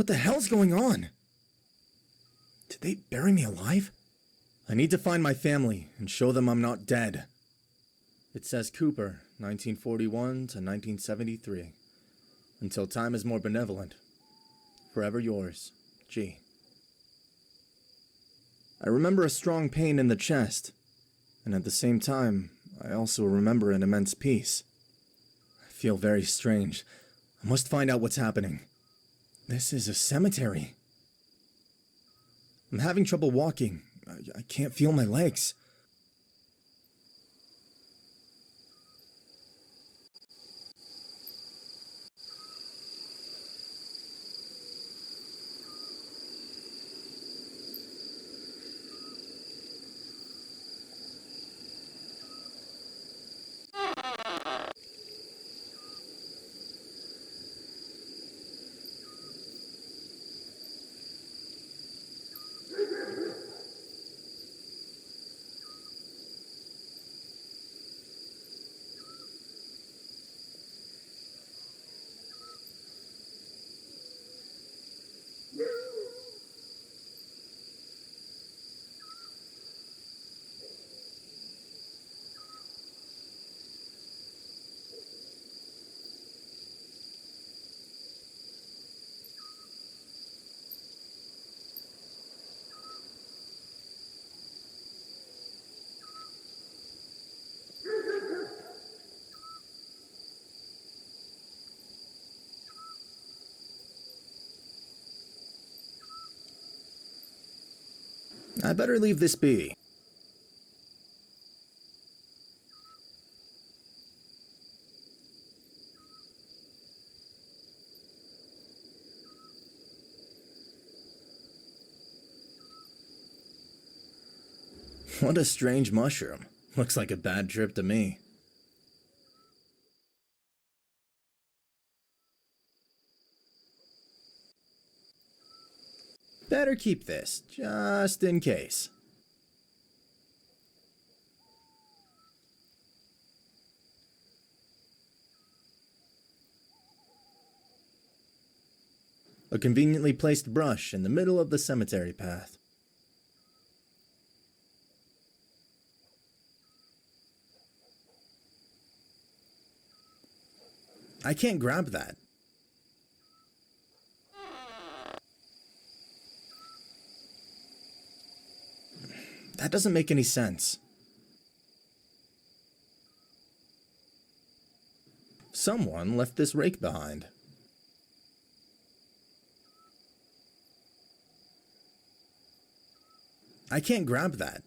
What the hell's going on? Did they bury me alive? I need to find my family and show them I'm not dead. It says Cooper, 1941 to 1973. Until time is more benevolent. Forever yours, G. I remember a strong pain in the chest, and at the same time, I also remember an immense peace. I feel very strange. I must find out what's happening. This is a cemetery. I'm having trouble walking. I can't feel my legs. I better leave this be. What a strange mushroom. Looks like a bad trip to me. Better keep this, just in case. A conveniently placed brush in the middle of the cemetery path. I can't grab that. That doesn't make any sense. Someone left this rake behind. I can't grab that.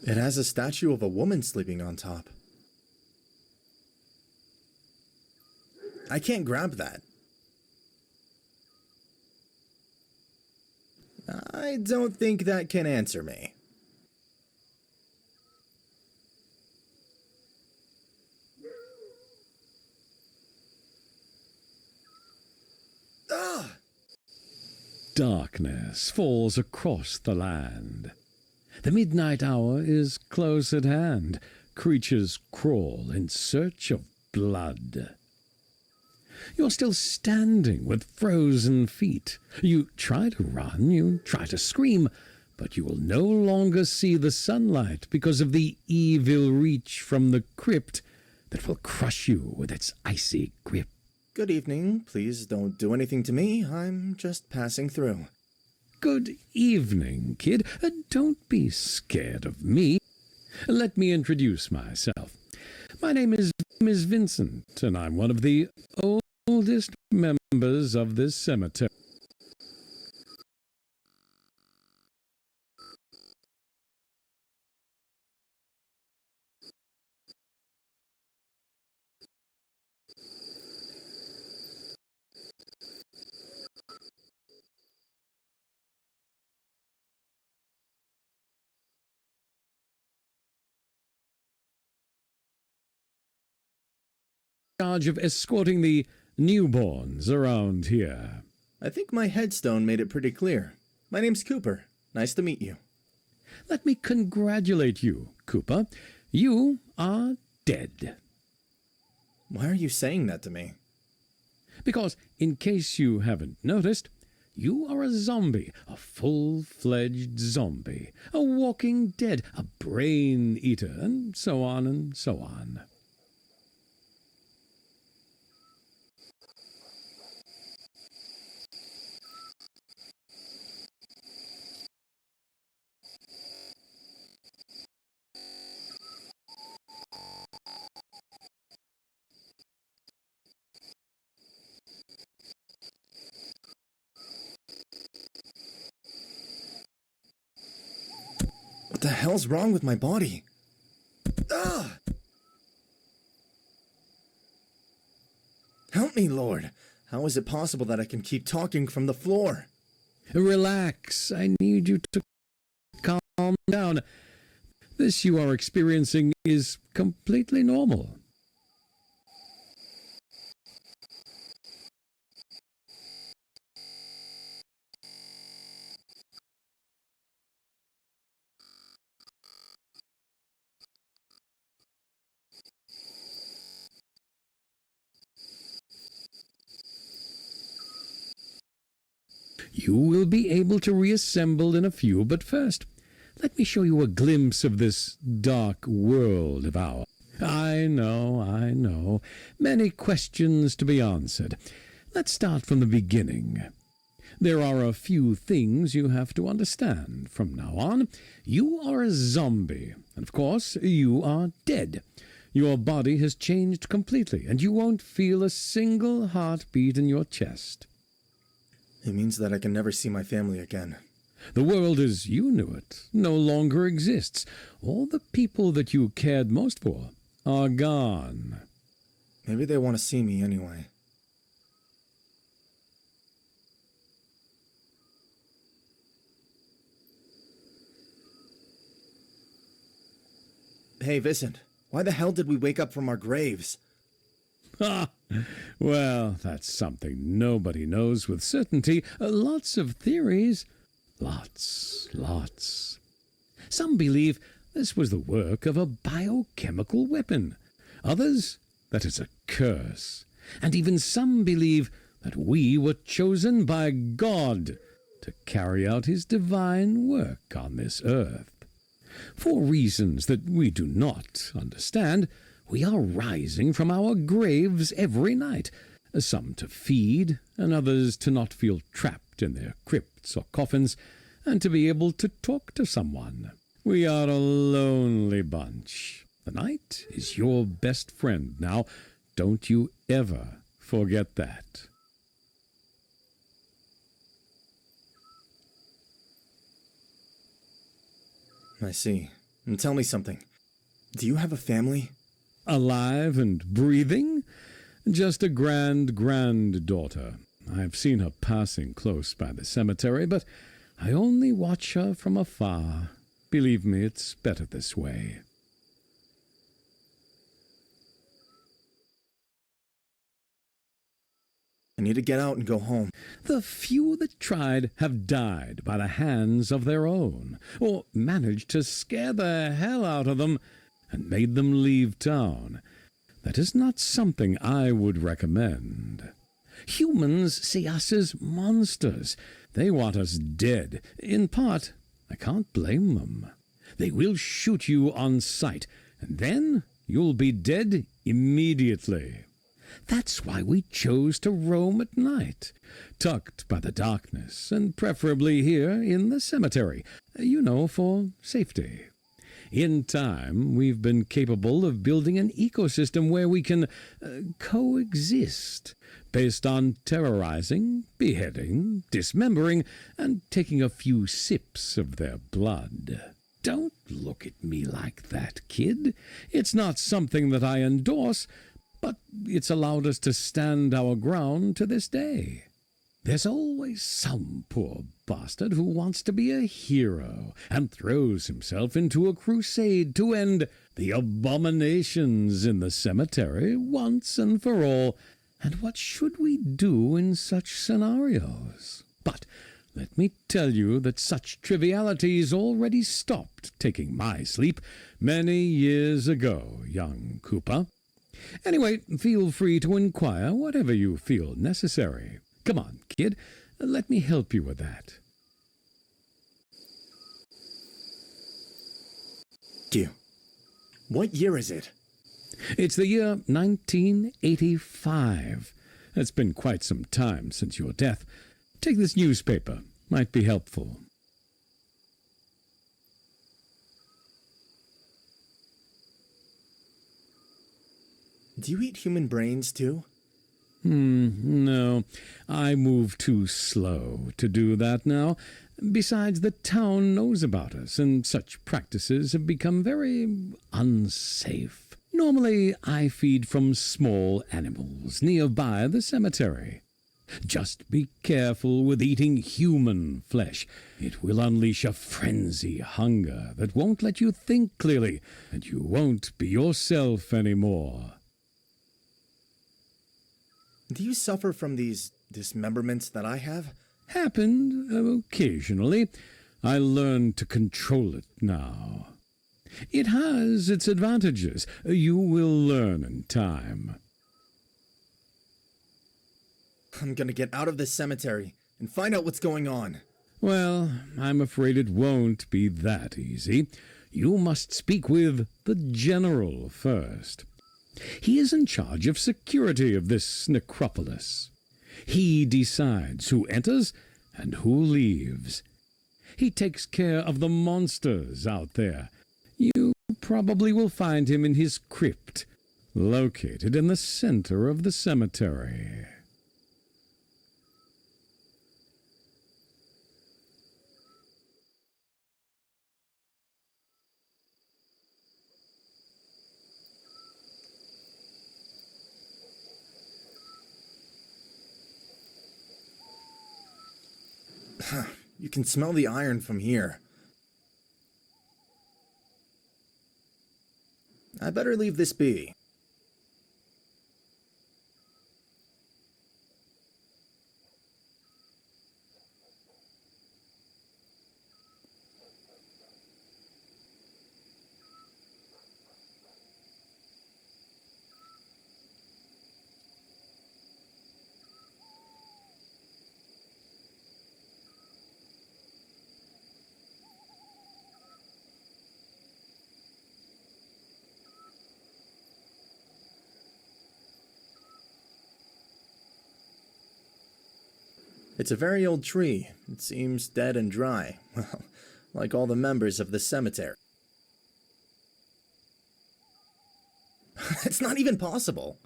It has a statue of a woman sleeping on top. I can't grab that. I don't think that can answer me. Ah! Darkness falls across the land. The midnight hour is close at hand. Creatures crawl in search of blood. You're still standing with frozen feet. You try to run, you try to scream, but you will no longer see the sunlight because of the evil reach from the crypt that will crush you with its icy grip. Good evening. Please don't do anything to me. I'm just passing through. Good evening, kid. Don't be scared of me. Let me introduce myself. My name is Vincent, and I'm one of the oldest members of this cemetery. Charge of escorting the newborns around here. I think my headstone made it pretty clear. My name's Cooper. Nice to meet you. Let me congratulate you, Cooper. You are dead. Why are you saying that to me? Because, in case you haven't noticed, you are a zombie, a full-fledged zombie, a walking dead, a brain eater, and so on and so on. What the hell's wrong with my body? Ah! Help me, Lord. How is it possible that I can keep talking from the floor? Relax. I need you to calm down. This you are experiencing is completely normal. You will be able to reassemble in a few, but first, let me show you a glimpse of this dark world of ours. I know. Many questions to be answered. Let's start from the beginning. There are a few things you have to understand. From now on, you are a zombie, and of course, you are dead. Your body has changed completely, and you won't feel a single heartbeat in your chest. It means that I can never see my family again. The world as you knew it no longer exists. All the people that you cared most for are gone. Maybe they want to see me anyway. Hey, Vincent, why the hell did we wake up from our graves? Ha! Well, that's something nobody knows with certainty. Lots of theories. Lots. Some believe this was the work of a biochemical weapon. Others, that it's a curse. And even some believe that we were chosen by God to carry out his divine work on this earth. For reasons that we do not understand, we are rising from our graves every night, some to feed, and others to not feel trapped in their crypts or coffins, and to be able to talk to someone. We are a lonely bunch. The night is your best friend now. Don't you ever forget that. I see. And tell me something. Do you have a family? Alive and breathing? Just a granddaughter. I've seen her passing close by the cemetery, but I only watch her from afar. Believe me, it's better this way. I need to get out and go home. The few that tried have died by the hands of their own, or managed to scare the hell out of them and made them leave town. That is not something I would recommend. Humans see us as monsters. They want us dead. In part, I can't blame them. They will shoot you on sight, and then you'll be dead immediately. That's why we chose to roam at night, tucked by the darkness, and preferably here in the cemetery, for safety. In time, we've been capable of building an ecosystem where we can coexist, based on terrorizing, beheading, dismembering, and taking a few sips of their blood. Don't look at me like that, kid. It's not something that I endorse, but it's allowed us to stand our ground to this day. There's always some poor bastard who wants to be a hero and throws himself into a crusade to end the abominations in the cemetery once and for all. And what should we do in such scenarios? But let me tell you that such trivialities already stopped taking my sleep many years ago, young Cooper. Anyway, feel free to inquire whatever you feel necessary. Come on, kid, let me help you with that. What year is it? It's the year 1985. It's been quite some time since your death. Take this newspaper. Might be helpful. Do you eat human brains, too? No. I move too slow to do that now. Besides, the town knows about us, and such practices have become very unsafe. Normally, I feed from small animals nearby the cemetery. Just be careful with eating human flesh. It will unleash a frenzy hunger that won't let you think clearly, and you won't be yourself anymore. Do you suffer from these dismemberments that I have? Happened occasionally. I learned to control it now. It has its advantages. You will learn in time. I'm gonna get out of this cemetery and find out what's going on. Well, I'm afraid it won't be that easy. You must speak with the General first. He is in charge of security of this necropolis. He decides who enters and who leaves. He takes care of the monsters out there. You probably will find him in his crypt, located in the center of the cemetery. You can smell the iron from here. I better leave this be. It's a very old tree. It seems dead and dry. Well, like all the members of the cemetery. It's not even possible.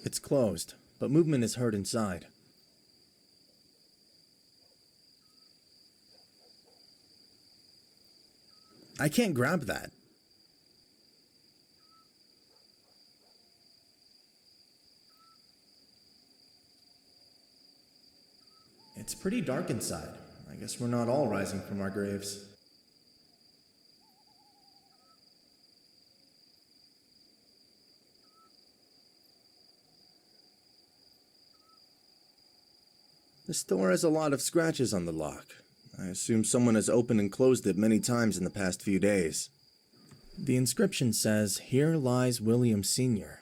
It's closed, but movement is heard inside. I can't grab that. It's pretty dark inside. I guess we're not all rising from our graves. This door has a lot of scratches on the lock. I assume someone has opened and closed it many times in the past few days. The inscription says, "Here lies William Sr."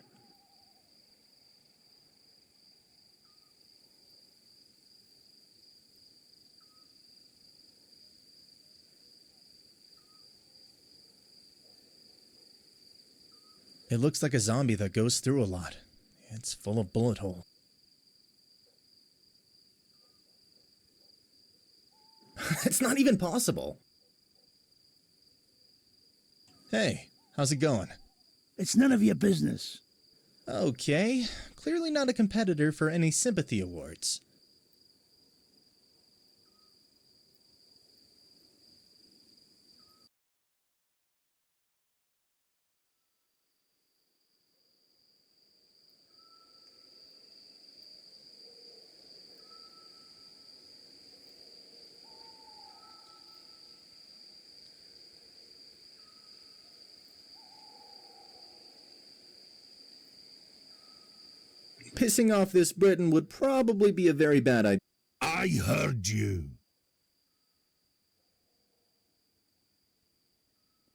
It looks like a zombie that goes through a lot. It's full of bullet holes. It's not even possible. Hey, how's it going? It's none of your business. Okay, clearly not a competitor for any sympathy awards. Pissing off this Briton would probably be a very bad idea. I heard you.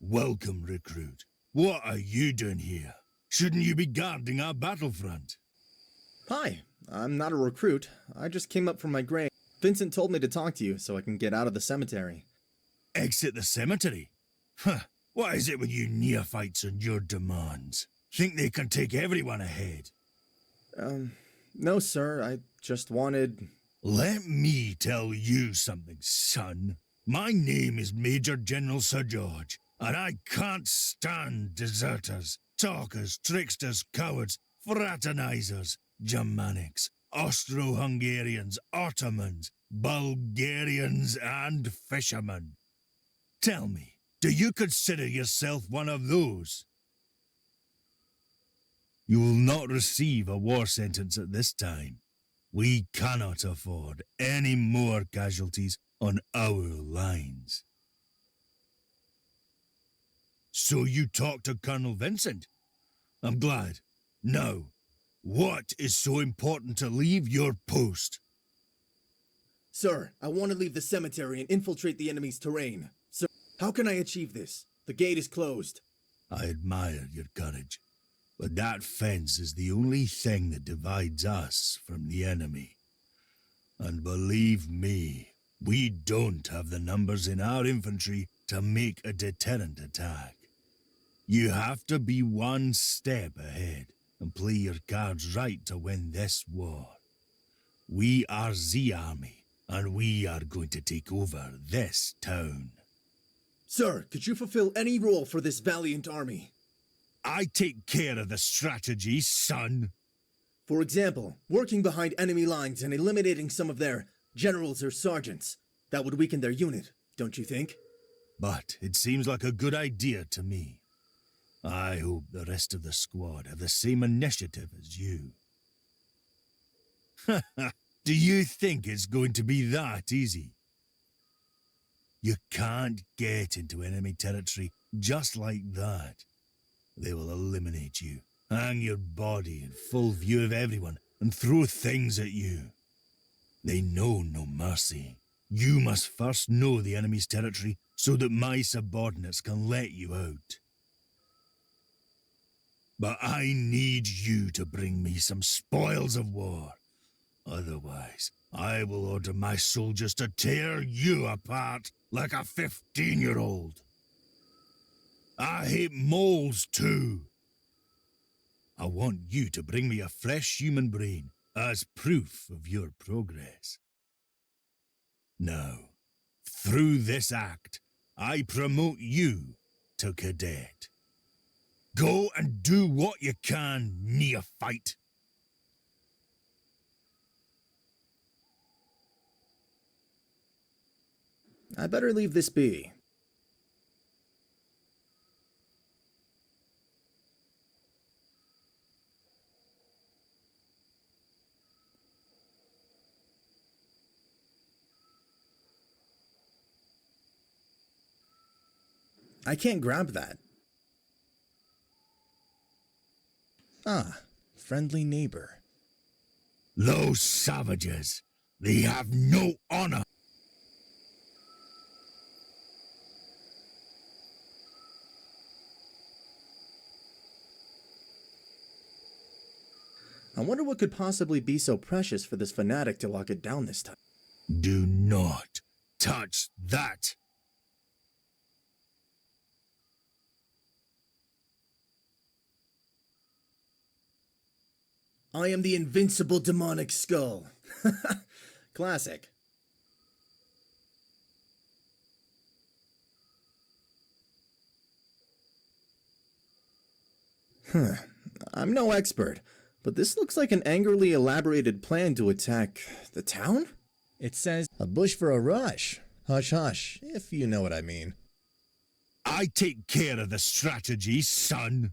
Welcome, recruit. What are you doing here? Shouldn't you be guarding our battlefront? Hi, I'm not a recruit. I just came up from my grave. Vincent told me to talk to you so I can get out of the cemetery. Exit the cemetery? Huh. What is it with you neophytes and your demands? Think they can take everyone ahead? No, sir. I just wanted... Let me tell you something, son. My name is Major General Sir George, and I can't stand deserters, talkers, tricksters, cowards, fraternizers, Germanics, Austro-Hungarians, Ottomans, Bulgarians, and fishermen. Tell me, do you consider yourself one of those? You will not receive a war sentence at this time. We cannot afford any more casualties on our lines. So you talked to Colonel Vincent? I'm glad. Now, what is so important to leave your post? Sir, I want to leave the cemetery and infiltrate the enemy's terrain. Sir, how can I achieve this? The gate is closed. I admire your courage, but that fence is the only thing that divides us from the enemy. And believe me, we don't have the numbers in our infantry to make a deterrent attack. You have to be one step ahead and play your cards right to win this war. We are the army, and we are going to take over this town. Sir, could you fulfill any role for this valiant army? I take care of the strategy, son. For example, working behind enemy lines and eliminating some of their generals or sergeants. That would weaken their unit, don't you think? But it seems like a good idea to me. I hope the rest of the squad have the same initiative as you. Do you think it's going to be that easy? You can't get into enemy territory just like that. They will eliminate you, hang your body in full view of everyone, and throw things at you. They know no mercy. You must first know the enemy's territory so that my subordinates can let you out. But I need you to bring me some spoils of war. Otherwise, I will order my soldiers to tear you apart like a 15-year-old. I hate moles too. I want you to bring me a fresh human brain as proof of your progress. Now, through this act, I promote you to cadet. Go and do what you can, neophyte. I better leave this be. I can't grab that. Ah, friendly neighbor. Those savages, they have no honor. I wonder what could possibly be so precious for this fanatic to lock it down this time. Do not touch that. I am the invincible demonic skull. Classic. I'm no expert, but this looks like an angrily elaborated plan to attack the town? It says, a bush for a rush. Hush hush, if you know what I mean. I take care of the strategy, son.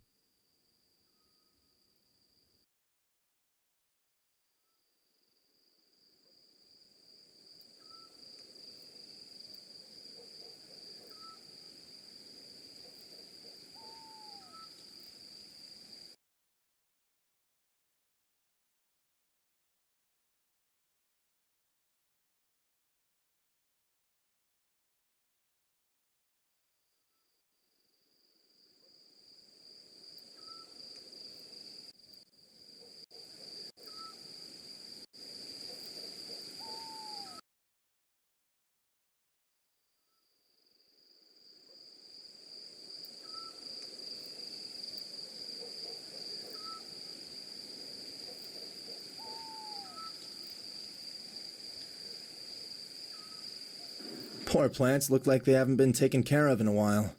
Poor plants look like they haven't been taken care of in a while.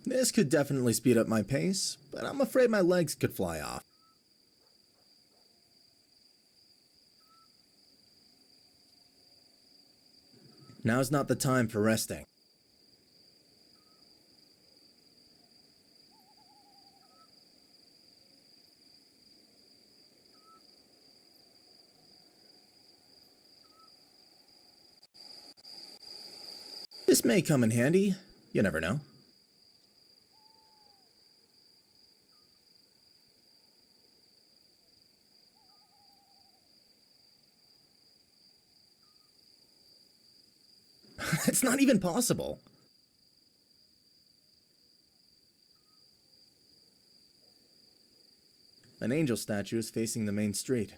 This could definitely speed up my pace, but I'm afraid my legs could fly off. Now's not the time for resting. This may come in handy. You never know. It's not even possible. An angel statue is facing the main street.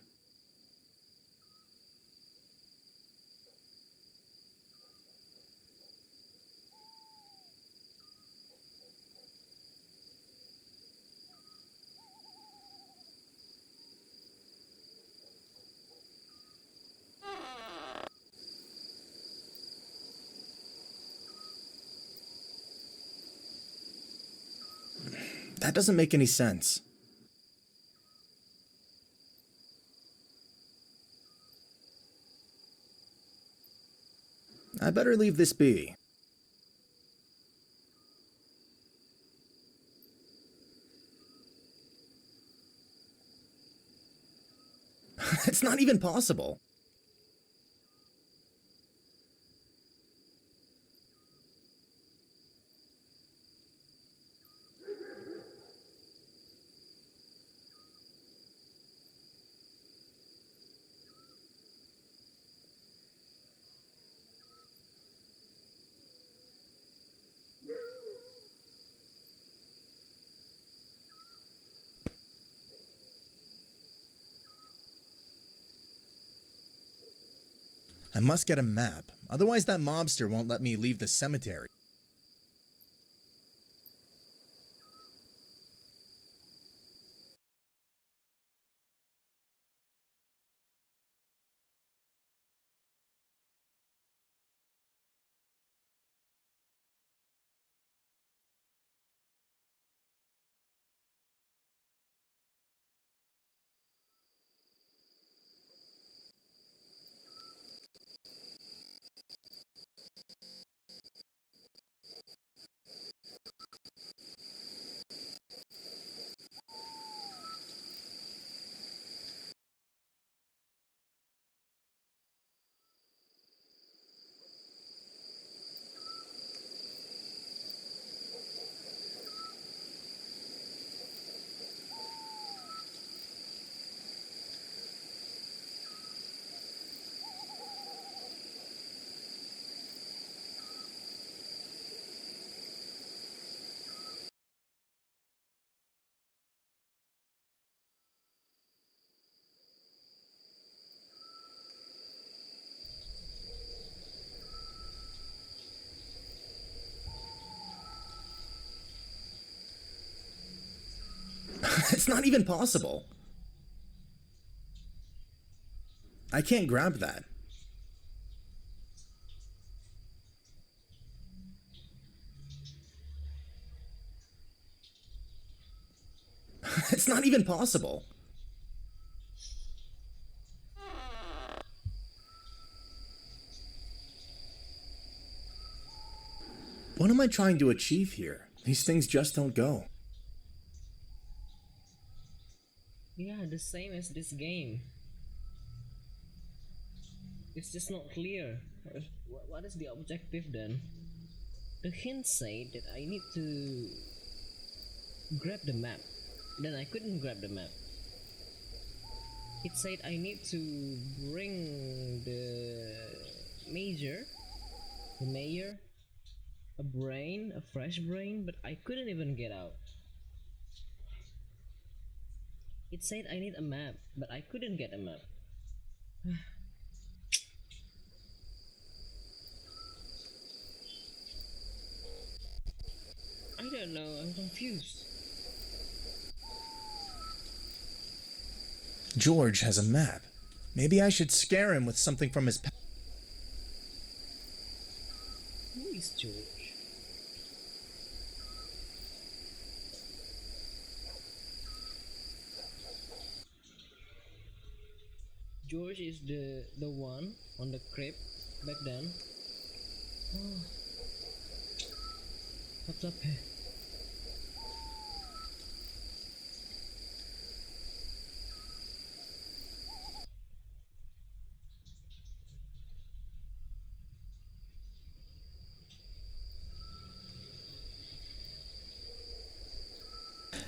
That doesn't make any sense. I better leave this be. It's not even possible. I must get a map, otherwise that mobster won't let me leave the cemetery. It's not even possible. I can't grab that. It's not even possible. What am I trying to achieve here? These things just don't go. Yeah, the same as this game. It's just not clear. What is the objective then? The hint said that I need to grab the map. Then I couldn't grab the map. It said I need to bring the mayor, a fresh brain, but I couldn't even get out. It said I need a map, but I couldn't get a map. I don't know, I'm confused. George has a map. Maybe I should scare him with something from his past. Who is George? George is the one on the crib back then. Oh. What's up here?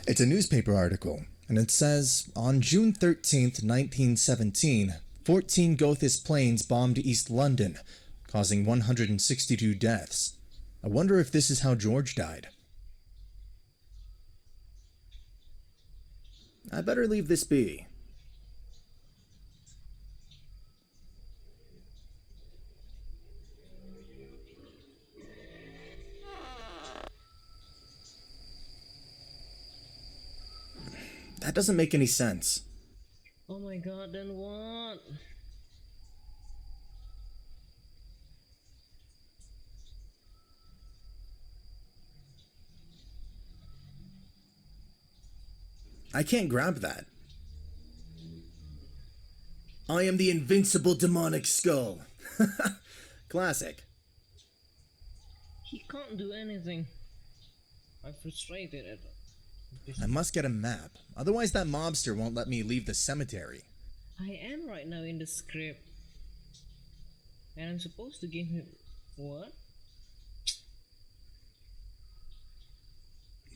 It's a newspaper article, and it says, on June 13th, 1917, 14 Gothis planes bombed East London, causing 162 deaths. I wonder if this is how George died. I better leave this be. That doesn't make any sense. Oh my god, then what? I can't grab that. I am the invincible demonic skull. Classic. He can't do anything. I'm frustrated at this. I must get a map, otherwise that mobster won't let me leave the cemetery. I am right now in the script. And I'm supposed to give him... What?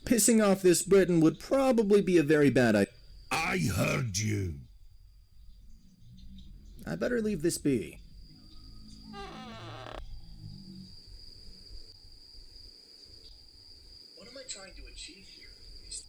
Pissing off this Briton would probably be a very bad idea. I heard you. I better leave this be. What am I trying to achieve here?